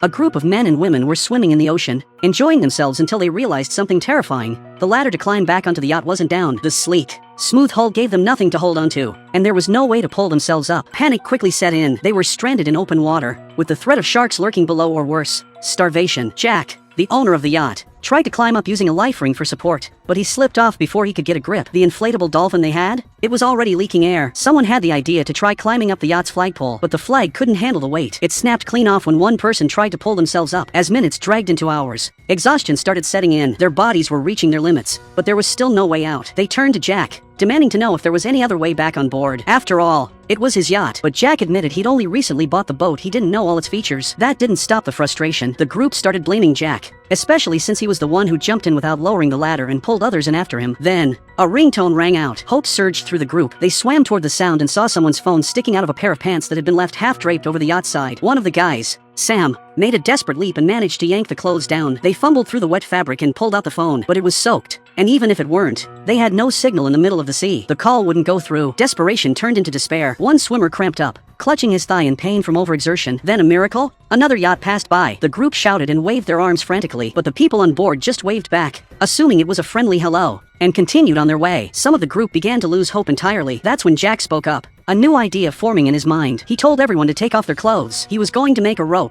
A group of men and women were swimming in the ocean, enjoying themselves until they realized something terrifying. The ladder to climb back onto the yacht wasn't down. The sleek, smooth hull gave them nothing to hold onto, and there was no way to pull themselves up. Panic quickly set in. They were stranded in open water, with the threat of sharks lurking below or worse, starvation. Jack, the owner of the yacht, tried to climb up using a life ring for support, but he slipped off before he could get a grip. The inflatable dolphin they had? It was already leaking air. Someone had the idea to try climbing up the yacht's flagpole, but the flag couldn't handle the weight. It snapped clean off when one person tried to pull themselves up. As minutes dragged into hours, exhaustion started setting in. Their bodies were reaching their limits, but there was still no way out. They turned to Jack, demanding to know if there was any other way back on board. After all, it was his yacht, but Jack admitted he'd only recently bought the boat. He didn't know all its features. That didn't stop the frustration. The group started blaming Jack, especially since he was the one who jumped in without lowering the ladder and pulled others in after him. Then, a ringtone rang out. Hope surged through the group. They swam toward the sound and saw someone's phone sticking out of a pair of pants that had been left half-draped over the yacht side. One of the guys, Sam, made a desperate leap and managed to yank the clothes down. They fumbled through the wet fabric and pulled out the phone, but it was soaked. And even if it weren't, they had no signal in the middle of the sea. The call wouldn't go through. Desperation turned into despair. One swimmer cramped up, clutching his thigh in pain from overexertion. Then a miracle? Another yacht passed by. The group shouted and waved their arms frantically, but the people on board just waved back, assuming it was a friendly hello, and continued on their way. Some of the group began to lose hope entirely. That's when Jack spoke up, a new idea forming in his mind. He told everyone to take off their clothes. He was going to make a rope,